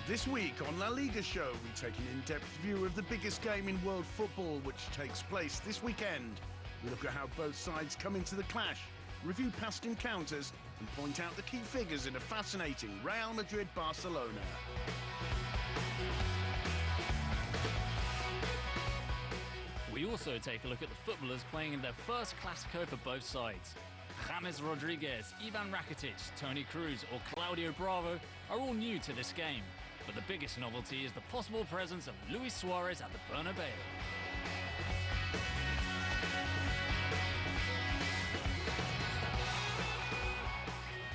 This week on La Liga show, we take an in-depth view of the biggest game in world football, which takes place this weekend. We look at how both sides come into the clash, review past encounters, and point out the key figures in a fascinating Real Madrid-Barcelona. We also take a look at the footballers playing in their first Clásico for both sides. James Rodriguez, Ivan Rakitic, Toni Kroos or Claudio Bravo are all new to this game. But the biggest novelty is the possible presence of Luis Suarez at the Bernabeu.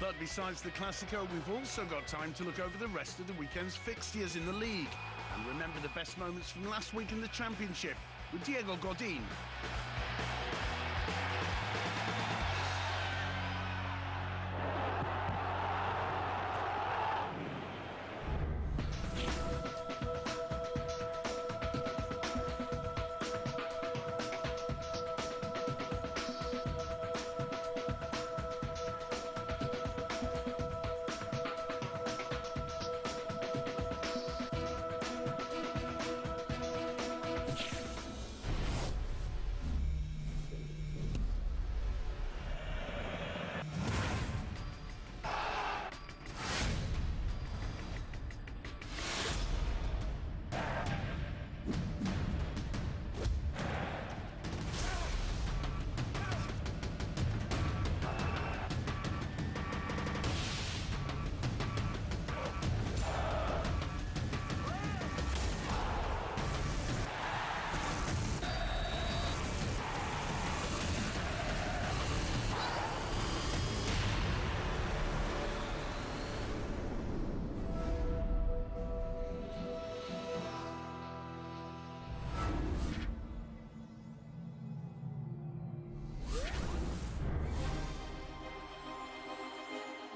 But besides the Clásico, we've also got time to look over the rest of the weekend's fixtures in the league and remember the best moments from last week in the Championship with Diego Godin.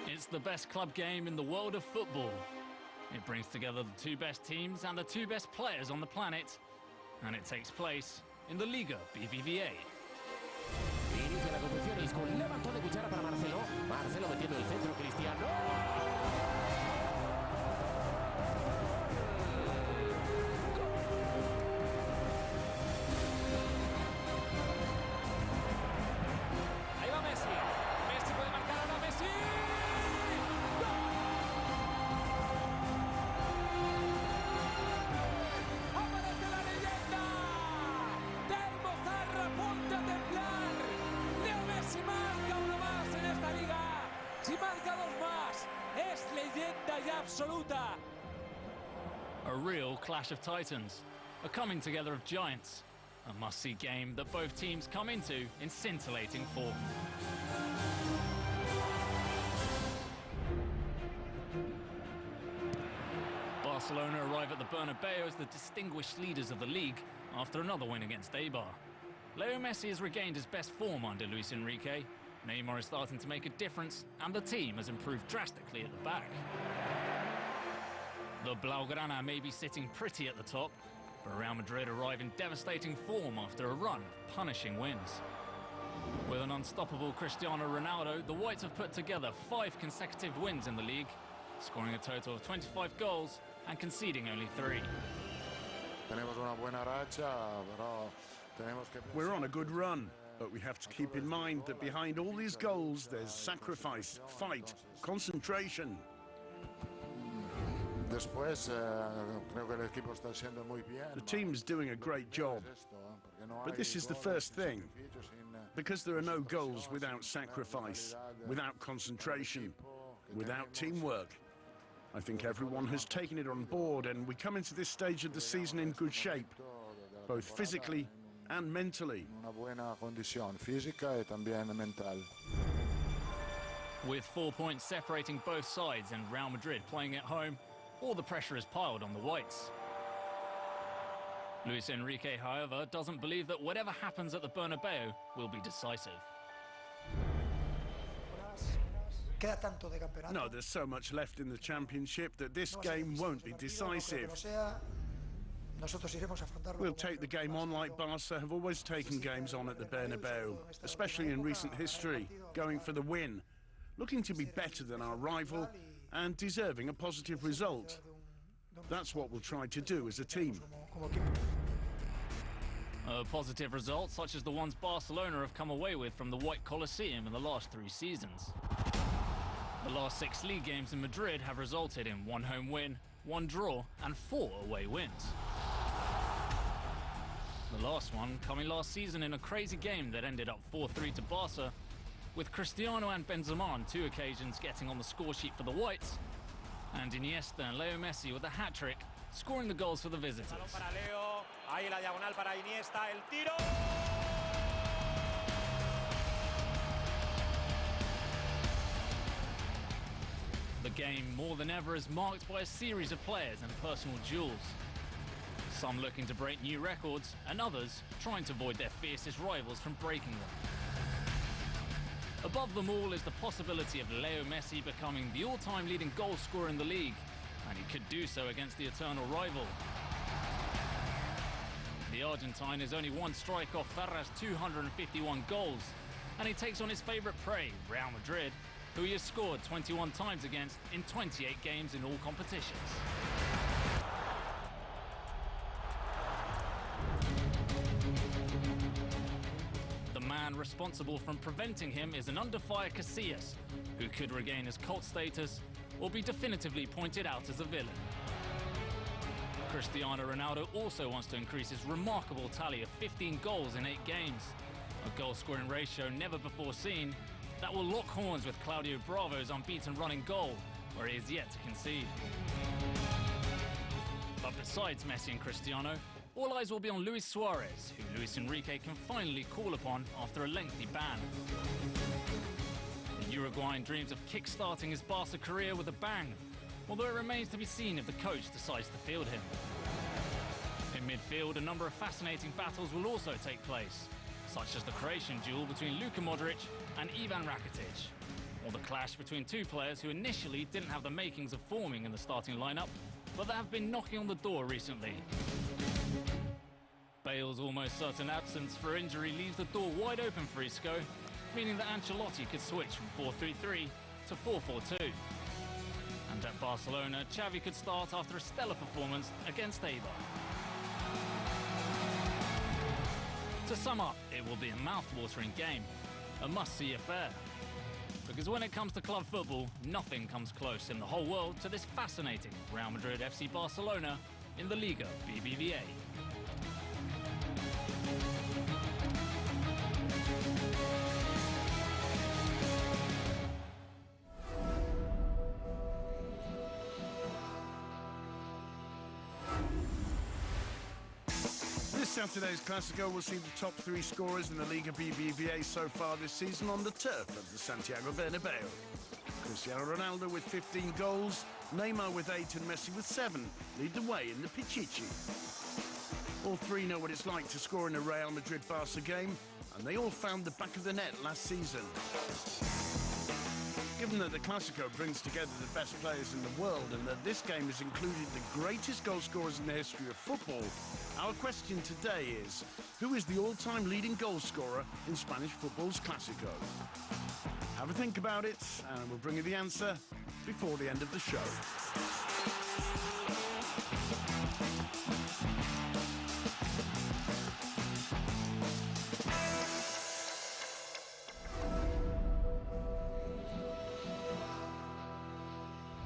It's the best club game in the world of football. It brings together the two best teams and the two best players on the planet. And it takes place in the Liga BBVA. Inicia la conducción Isco, levantó de cuchara para Marcelo. Marcelo metiendo el centro, Cristiano. Si marca dos más, es leyenda ya absoluta. A real clash of titans, a coming together of giants, a must-see game that both teams come into in scintillating form. Barcelona arrive at the Bernabeu as the distinguished leaders of the league after another win against Eibar. Leo Messi has regained his best form under Luis Enrique. Neymar is starting to make a difference, and the team has improved drastically at the back. The Blaugrana may be sitting pretty at the top, but Real Madrid arrive in devastating form after a run of punishing wins. With an unstoppable Cristiano Ronaldo, the Whites have put together 5 consecutive wins in the league, scoring a total of 25 goals and conceding only 3. We're on a good run, but we have to keep in mind that behind all these goals there's sacrifice, fight, concentration. The team's doing a great job, but this is the first thing, because there are no goals without sacrifice, without concentration, without teamwork. I think everyone has taken it on board, and we come into this stage of the season in good shape, both physically and mentally. With 4 points separating both sides and Real Madrid playing at home, all the pressure is piled on the Whites. Luis Enrique, however, doesn't believe that whatever happens at the Bernabeu will be decisive. No, there's so much left in the Championship that this game won't be decisive. We'll take the game on like Barca have always taken games on at the Bernabeu, especially in recent history, going for the win, looking to be better than our rival and deserving a positive result. That's what we'll try to do as a team. Positive results, such as the ones Barcelona have come away with from the White Colosseum in the last 3 seasons. The last 6 league games in Madrid have resulted in 1 home win, 1 draw and 4 away wins. The last one coming last season in a crazy game that ended up 4-3 to Barca, with Cristiano and Benzema on 2 occasions getting on the score sheet for the Whites, and Iniesta and Leo Messi with a hat-trick, scoring the goals for the visitors. Para Leo, ahí la diagonal para Iniesta, el tiro. The game, more than ever, is marked by a series of players and personal duels. Some looking to break new records, and others trying to avoid their fiercest rivals from breaking them. Above them all is the possibility of Leo Messi becoming the all-time leading goal scorer in the league, and he could do so against the eternal rival. The Argentine is only 1 strike off Ferrar's 251 goals, and he takes on his favourite prey, Real Madrid, who he has scored 21 times against in 28 games in all competitions. The man responsible for preventing him is an under-fire Casillas, who could regain his cult status or be definitively pointed out as a villain. Cristiano Ronaldo also wants to increase his remarkable tally of 15 goals in 8 games, a goal-scoring ratio never before seen that will lock horns with Claudio Bravo's unbeaten running goal, where he is yet to concede. But besides Messi and Cristiano, all eyes will be on Luis Suarez, who Luis Enrique can finally call upon after a lengthy ban. The Uruguayan dreams of kick-starting his Barca career with a bang, although it remains to be seen if the coach decides to field him. In midfield, a number of fascinating battles will also take place, such as the Croatian duel between Luka Modric and Ivan Rakitic, or the clash between 2 players who initially didn't have the makings of forming in the starting lineup, but that have been knocking on the door recently. Bale's almost certain absence for injury leaves the door wide open for Isco, meaning that Ancelotti could switch from 4-3-3 to 4-4-2. And at Barcelona, Xavi could start after a stellar performance against Eibar. To sum up, it will be a mouth-watering game, a must-see affair. Because when it comes to club football, nothing comes close in the whole world to this fascinating Real Madrid FC Barcelona in the Liga BBVA. Saturday's Clásico will see the top 3 scorers in the Liga BBVA so far this season on the turf of the Santiago Bernabeu. Cristiano Ronaldo with 15 goals, Neymar with 8 and Messi with 7 lead the way in the Pichichi. All 3 know what it's like to score in a Real Madrid-Barca game, and they all found the back of the net last season. Given that the Clásico brings together the best players in the world and that this game has included the greatest goal scorers in the history of football, our question today is, who is the all-time leading goal scorer in Spanish football's Clásico? Have a think about it, and we'll bring you the answer before the end of the show.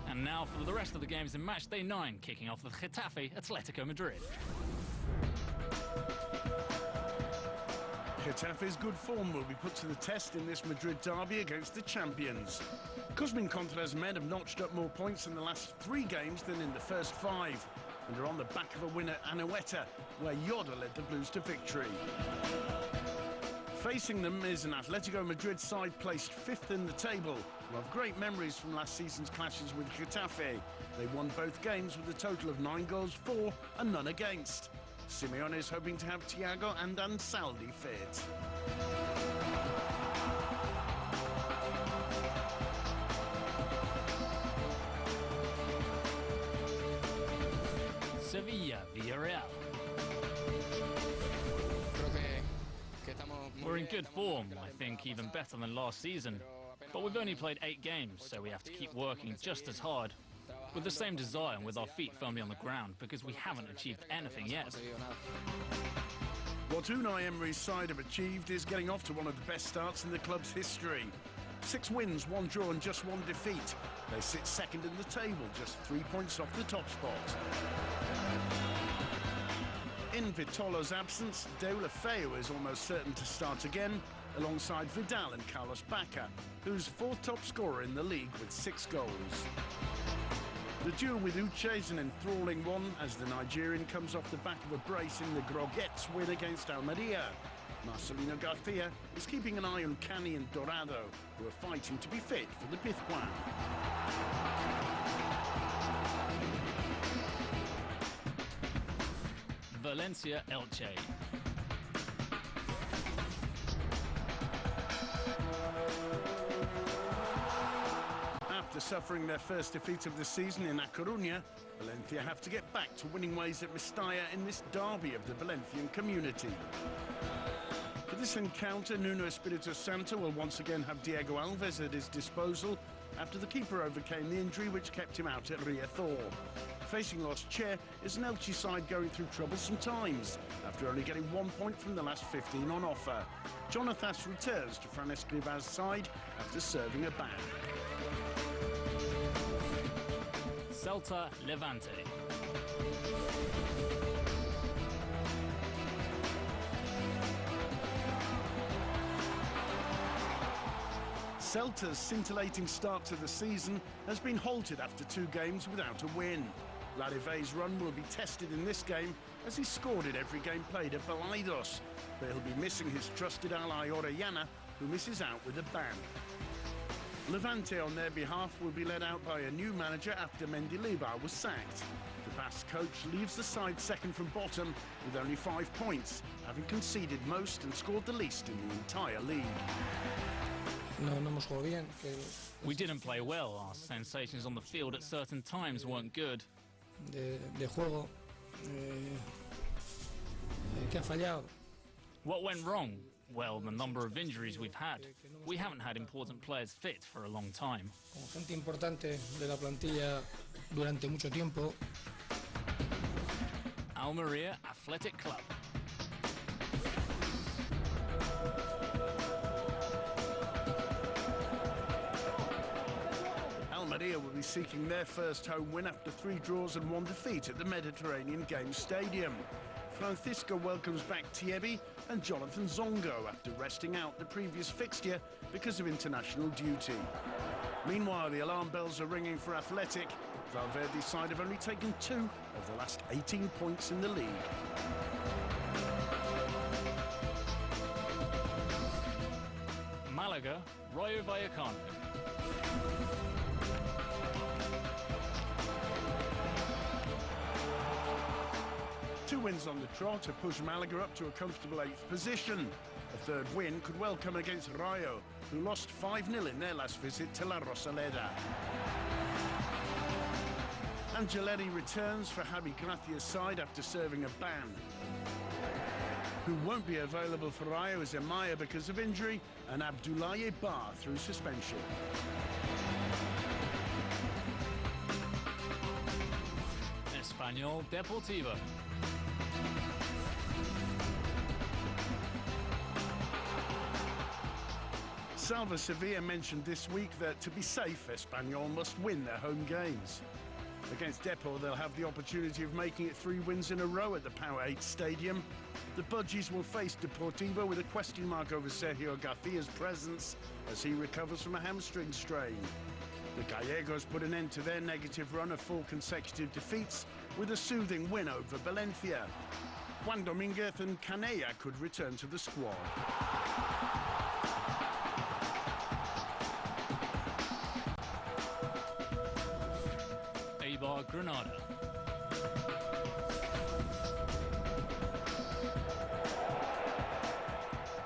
And now for the rest of the games in match day 9, kicking off with Getafe Atletico Madrid. Getafe's good form will be put to the test in this Madrid derby against the champions. Cosmin Contra's men have notched up more points in the last 3 games than in the first 5, and are on the back of a win at Anoeta, where Yoda led the Blues to victory. Facing them is an Atletico Madrid side placed 5th in the table, who have great memories from last season's clashes with Getafe. They won both games with a total of 9 goals for and none against. Simeone is hoping to have Thiago and Ansaldi fit. Sevilla, Villarreal. We're in good form, I think even better than last season. But we've only played 8 games, so we have to keep working just as hard. with the same desire and with our feet firmly on the ground, because we haven't achieved anything yet. What Unai Emery's side have achieved is getting off to one of the best starts in the club's history. 6 wins, 1 draw and just 1 defeat. They sit second in the table, just 3 points off the top spot. In Vitolo's absence, Deulofeu is almost certain to start again, alongside Vidal and Carlos Bacca, who's 4th top scorer in the league with 6 goals. The duel with Uche is an enthralling one as the Nigerian comes off the back of a brace in the Groguets win against Almeria. Marcelino Garcia is keeping an eye on Cani and Dorado, who are fighting to be fit for the Pizjuan. Valencia Elche. After suffering their first defeat of the season in A Coruña, Valencia have to get back to winning ways at Mestalla in this derby of the Valencian community. For this encounter, Nuno Espirito Santo will once again have Diego Alves at his disposal after the keeper overcame the injury which kept him out at Riazor. Facing Los Che is an Elche side going through troublesome times after only getting 1 point from the last 15 on offer. Jonathas returns to Fran Escribá's side after serving a ban. Celta Levante. Celta's scintillating start to the season has been halted after 2 games without a win. Larive's run will be tested in this game as he scored in every game played at Balaidos, but he'll be missing his trusted ally Orellana, who misses out with a ban. Levante on their behalf will be led out by a new manager after Mendilibar was sacked. The Basque coach leaves the side second from bottom with only 5 points, having conceded most and scored the least in the entire league. We didn't play well. Our sensations on the field at certain times weren't good. What went wrong? Well, the number of injuries we've had. We haven't had important players fit for a long time. Almeria Athletic Club. Almeria will be seeking their first home win after 3 draws and 1 defeat at the Mediterranean Games Stadium. Francisco welcomes back Thiebi and Jonathan Zongo after resting out the previous fixture because of international duty. Meanwhile, the alarm bells are ringing for Athletic. Valverde's side have only taken 2 of the last 18 points in the league. Malaga, Rayo Vallecano. 2 wins on the trot have pushed Malaga up to a comfortable 8th position. A 3rd win could well come against Rayo, who lost 5-0 in their last visit to La Rosaleda. Angeleri returns for Javi Gracia's side after serving a ban. Who won't be available for Rayo is Amaya because of injury and Abdoulaye Ba through suspension. Espanyol Deportivo. Salva Sevilla mentioned this week that to be safe, Espanyol must win their home games. Against Depor, they'll have the opportunity of making it 3 wins in a row at the Power 8 Stadium. The Budgies will face Deportivo with a question mark over Sergio Garcia's presence as he recovers from a hamstring strain. The Gallegos put an end to their negative run of 4 consecutive defeats with a soothing win over Valencia. Juan Dominguez and Canella could return to the squad. Eibar Granada.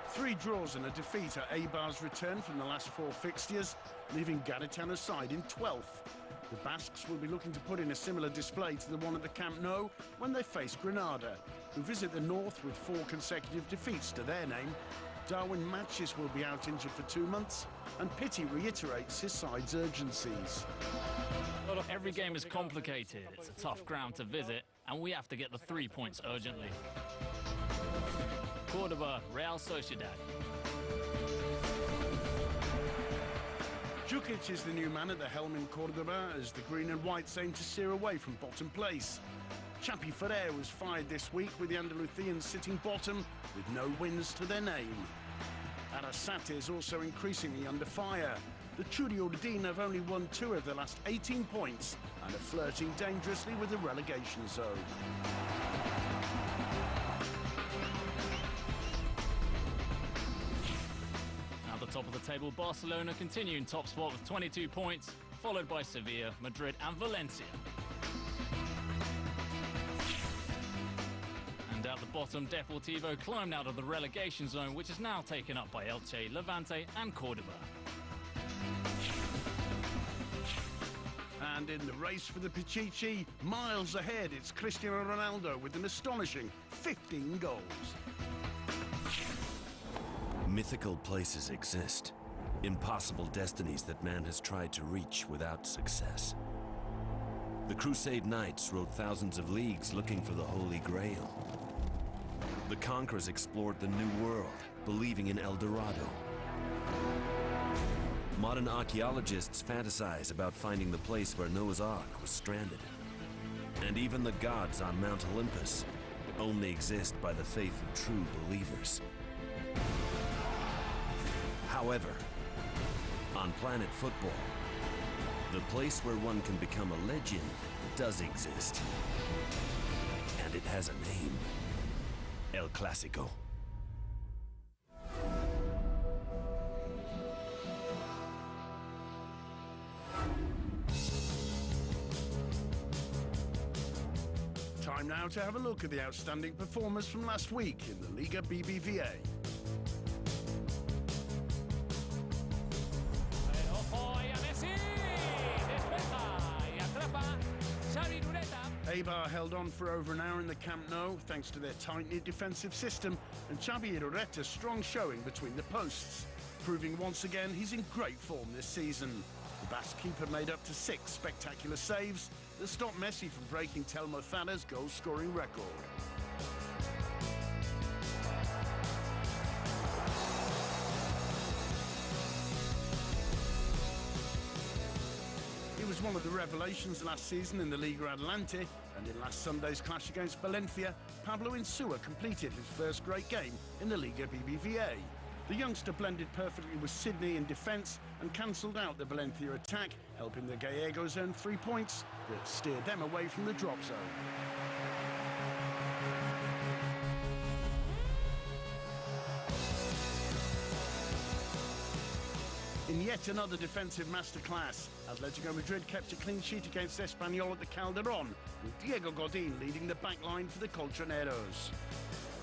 Three draws and a defeat at Eibar's return from the last 4 fixtures, leaving Garitano's side in 12th. The Basques will be looking to put in a similar display to the one at the Camp Nou when they face Granada, who visit the north with 4 consecutive defeats to their name. Darwin Matches will be out injured for 2 months, and Pitti reiterates his side's urgencies. Every game is complicated, it's a tough ground to visit, and we have to get the 3 points urgently. Cordoba, Real Sociedad. Djukic is the new man at the helm in Cordoba as the green and whites aim to steer away from bottom place. Chapi Ferrer was fired this week with the Andalusians sitting bottom with no wins to their name. Arasate is also increasingly under fire. The Churi-Urdin have only won 2 of the last 18 points and are flirting dangerously with the relegation zone. At the top of the table, Barcelona continue in top spot with 22 points, followed by Sevilla, Madrid and Valencia. And at the bottom, Deportivo climbed out of the relegation zone, which is now taken up by Elche, Levante and Cordoba. And in the race for the Pichichi, miles ahead, it's Cristiano Ronaldo with an astonishing 15 goals. Mythical places exist. Impossible destinies that man has tried to reach without success. The Crusade Knights rode thousands of leagues looking for the Holy Grail. The conquerors explored the New World, believing in El Dorado. Modern archaeologists fantasize about finding the place where Noah's Ark was stranded. And even the gods on Mount Olympus only exist by the faith of true believers. However, on Planet Football, the place where one can become a legend does exist. And it has a name. El Clásico. Time now to have a look at the outstanding performers from last week in the Liga BBVA. Eibar held on for over an hour in the Camp Nou thanks to their tight-knit defensive system and Xabi Irureta's strong showing between the posts, proving once again he's in great form this season. The Basque keeper made up to 6 spectacular saves that stopped Messi from breaking Telmo Thada's goal-scoring record. He was one of the revelations last season in the Liga Adelante, and in last Sunday's clash against Valencia, Pablo Insua completed his first great game in the Liga BBVA. The youngster blended perfectly with Sydney in defence and cancelled out the Valencia attack, helping the Gallegos earn 3 points that steered them away from the drop zone. In yet another defensive masterclass, Atletico Madrid kept a clean sheet against Espanyol at the Calderón, with Diego Godin leading the back line for the Colchoneros.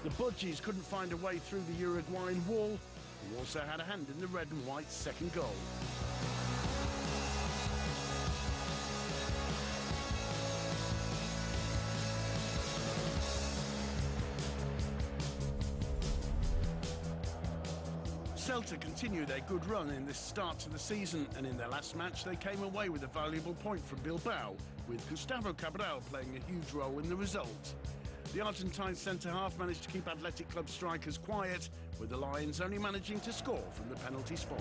The Budgies couldn't find a way through the Uruguayan wall, who also had a hand in the red and white's second goal. Celta continue their good run in this start to the season, and in their last match they came away with a valuable point from Bilbao, with Gustavo Cabral playing a huge role in the result. The Argentine centre-half managed to keep Athletic Club strikers quiet, with the Lions only managing to score from the penalty spot.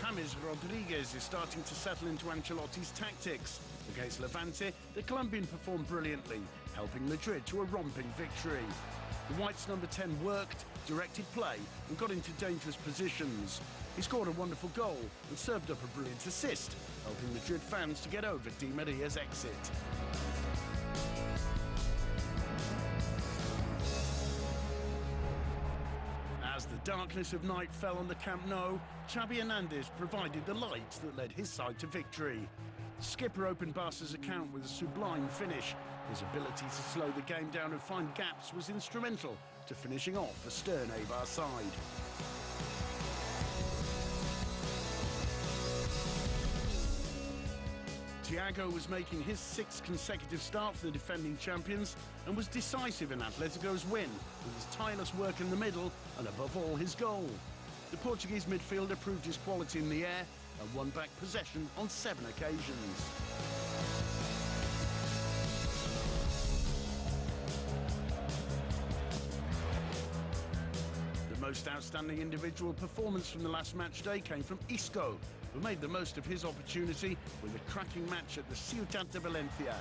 James Rodriguez is starting to settle into Ancelotti's tactics. Against Levante, the Colombian performed brilliantly, helping Madrid to a romping victory. The Whites' number 10 worked, directed play and got into dangerous positions. He scored a wonderful goal and served up a brilliant assist, helping Madrid fans to get over Di Maria's exit. As the darkness of night fell on the Camp Nou, Xabi Hernandez provided the light that led his side to victory. Skipper opened Barca's account with a sublime finish. His ability to slow the game down and find gaps was instrumental to finishing off a stern Eibar side. Thiago was making his 6th consecutive start for the defending champions and was decisive in Atletico's win with his tireless work in the middle and above all his goal. The Portuguese midfielder proved his quality in the air and won back possession on 7 occasions. The most outstanding individual performance from the last match day came from Isco, who made the most of his opportunity with a cracking match at the Ciutat de Valencia.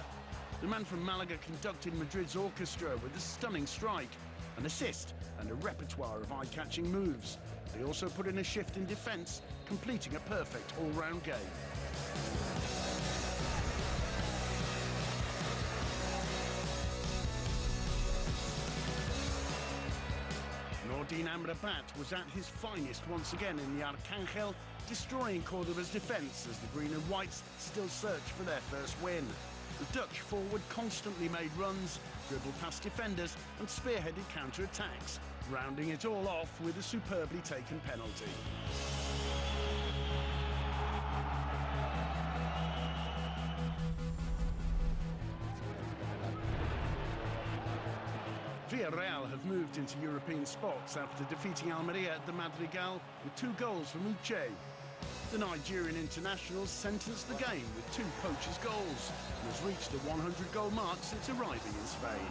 The man from Malaga conducted Madrid's orchestra with a stunning strike, an assist and a repertoire of eye-catching moves. He also put in a shift in defence, completing a perfect all-round game. Nordin Amrabat was at his finest once again in the Arcángel, destroying Cordoba's defence as the green and whites still search for their first win. The Dutch forward constantly made runs, dribbled past defenders and spearheaded counter-attacks, rounding it all off with a superbly taken penalty. Villarreal have moved into European spots after defeating Almeria at the Madrigal with 2 goals from Uche. The Nigerian international sentenced the game with 2 poachers' goals and has reached the 100-goal mark since arriving in Spain.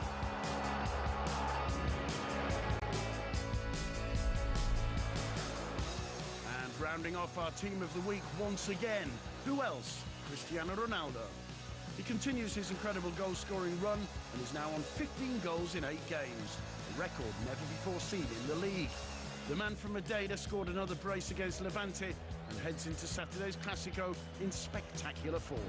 And rounding off our team of the week once again, who else? Cristiano Ronaldo. He continues his incredible goal-scoring run and is now on 15 goals in 8 games, a record never before seen in the league. The man from Madeira scored another brace against Levante and heads into Saturday's Clásico in spectacular form.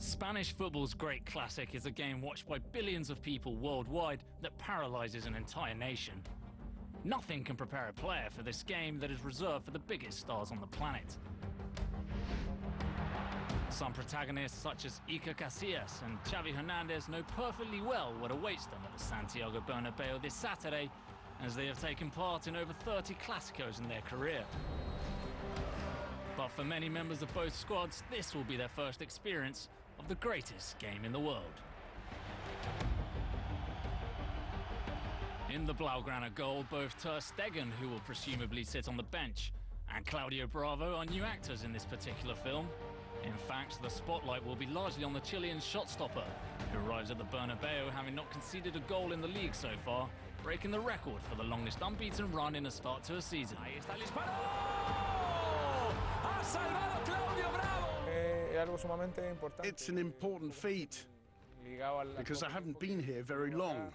Spanish football's great classic is a game watched by billions of people worldwide that paralyzes an entire nation. Nothing can prepare a player for this game that is reserved for the biggest stars on the planet. Some protagonists such as Iker Casillas and Xavi Hernandez know perfectly well what awaits them at the Santiago Bernabeu this Saturday, as they have taken part in over 30 Clásicos in their career. But for many members of both squads, this will be their first experience of the greatest game in the world. In the Blaugrana goal, both Ter Stegen, who will presumably sit on the bench, and Claudio Bravo are new actors in this particular film. In fact, the spotlight will be largely on the Chilean shot stopper, who arrives at the Bernabeu having not conceded a goal in the league so far, breaking the record for the longest unbeaten run in a start to a season. Ahí está el disparo. Ha salvado Claudio Bravo. It's an important feat because I haven't been here very long.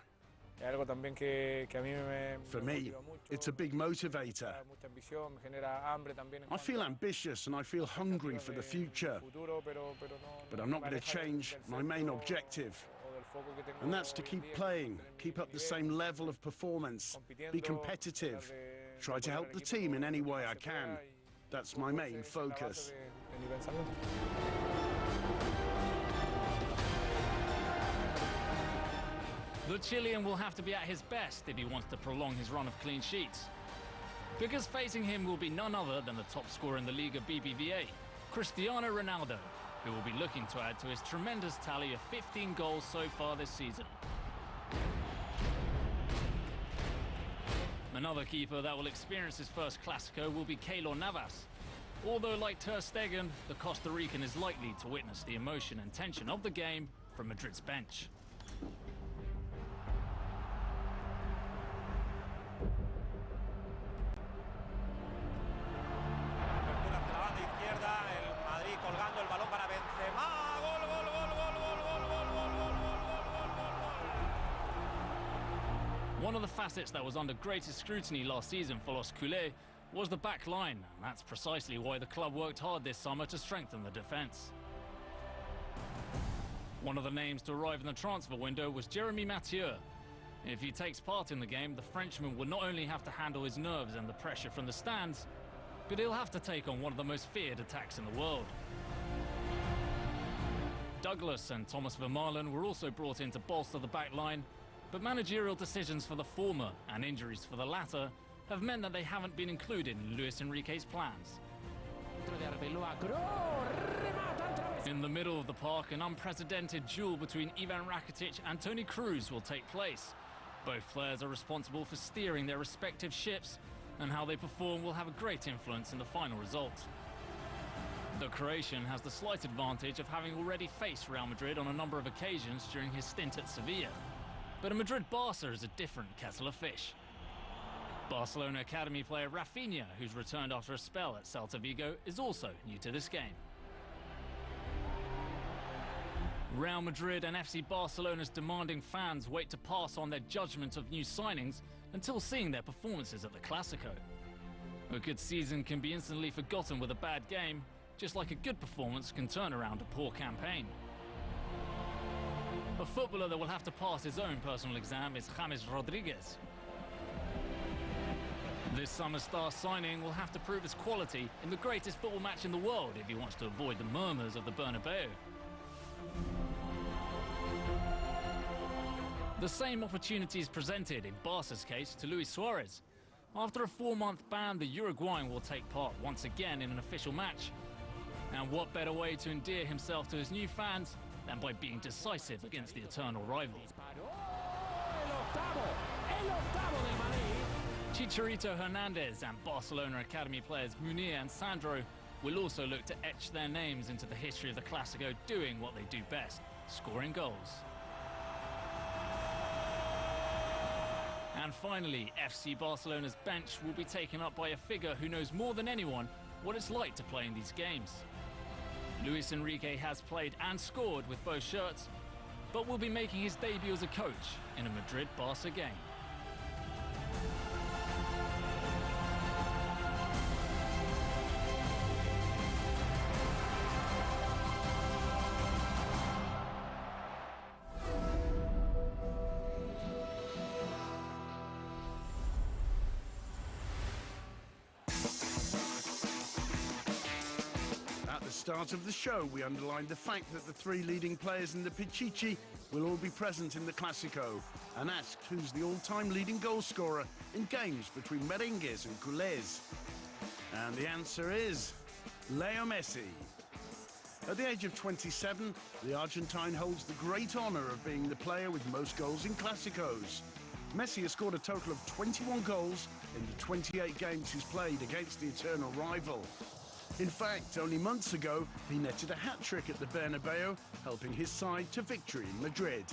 For me, it's a big motivator. I feel ambitious and I feel hungry for the future, but I'm not going to change my main objective, and that's to keep playing, keep up the same level of performance, be competitive, try to help the team in any way I can. That's my main focus. The Chilean will have to be at his best if he wants to prolong his run of clean sheets, because facing him will be none other than the top scorer in the Liga BBVA, Cristiano Ronaldo, who will be looking to add to his tremendous tally of 15 goals so far this season. Another keeper that will experience his first Clásico will be Keylor Navas. Although, like Ter Stegen, the Costa Rican is likely to witness the emotion and tension of the game from Madrid's bench. One of the facets that was under greatest scrutiny last season for Los Culés was the back line, and that's precisely why the club worked hard this summer to strengthen the defence. One of the names to arrive in the transfer window was Jérémy Mathieu. If he takes part in the game, the Frenchman will not only have to handle his nerves and the pressure from the stands, but he'll have to take on one of the most feared attacks in the world. Douglas and Thomas Vermaelen were also brought in to bolster the back line, but managerial decisions for the former and injuries for the latter have meant that they haven't been included in Luis Enrique's plans. In the middle of the park, an unprecedented duel between Ivan Rakitic and Toni Kroos will take place. Both players are responsible for steering their respective ships, and how they perform will have a great influence in the final result. The Croatian has the slight advantage of having already faced Real Madrid on a number of occasions during his stint at Sevilla. But a Madrid-Barca is a different kettle of fish. Barcelona academy player Rafinha, who's returned after a spell at Celta Vigo, is also new to this game. Real Madrid and FC Barcelona's demanding fans wait to pass on their judgment of new signings until seeing their performances at the Clásico. A good season can be instantly forgotten with a bad game, just like a good performance can turn around a poor campaign. A footballer that will have to pass his own personal exam is James Rodriguez. This summer star signing will have to prove his quality in the greatest football match in the world if he wants to avoid the murmurs of the Bernabeu. The same opportunities presented in Barca's case to Luis Suarez. After a 4-month ban, the Uruguayan will take part once again in an official match. And what better way to endear himself to his new fans than by being decisive against the eternal rival. Chicharito Hernandez and Barcelona academy players Munir and Sandro will also look to etch their names into the history of the Clásico, doing what they do best, scoring goals. And finally, FC Barcelona's bench will be taken up by a figure who knows more than anyone what it's like to play in these games. Luis Enrique has played and scored with both shirts, but will be making his debut as a coach in a Madrid-Barca game. Start of the show, we underlined the fact that the three leading players in the Pichichi will all be present in the Clásico, and asked who's the all-time leading goal scorer in games between merengues and culés. And the answer is Leo Messi. At the age of 27, the Argentine holds the great honor of being the player with most goals in Clásicos. Messi has scored a total of 21 goals in the 28 games he's played against the eternal rival. In fact, only months ago, he netted a hat-trick at the Bernabeu, helping his side to victory in Madrid.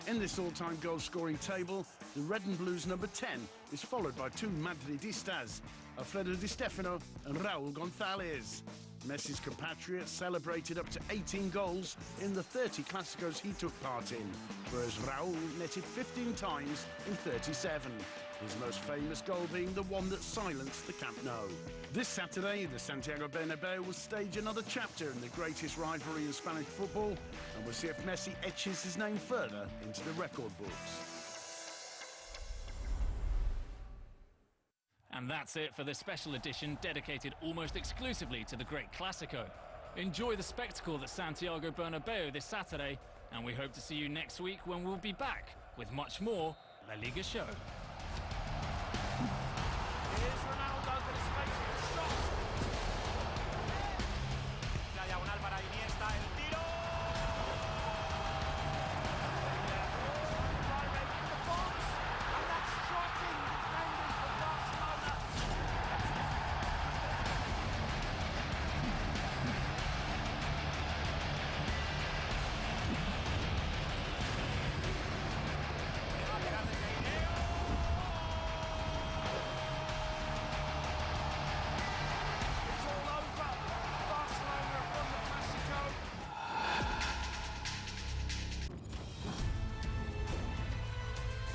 In this all-time goal-scoring table, the Red and Blues number 10 is followed by two Madridistas, Alfredo Di Stefano and Raúl González. Messi's compatriots celebrated up to 18 goals in the 30 Clásicos he took part in, whereas Raúl netted 15 times in 37. His most famous goal being the one that silenced the Camp Nou. This Saturday, the Santiago Bernabeu will stage another chapter in the greatest rivalry in Spanish football, and we'll see if Messi etches his name further into the record books. And that's it for this special edition dedicated almost exclusively to the great Clásico. Enjoy the spectacle that's Santiago Bernabeu this Saturday, and we hope to see you next week when we'll be back with much more La Liga show.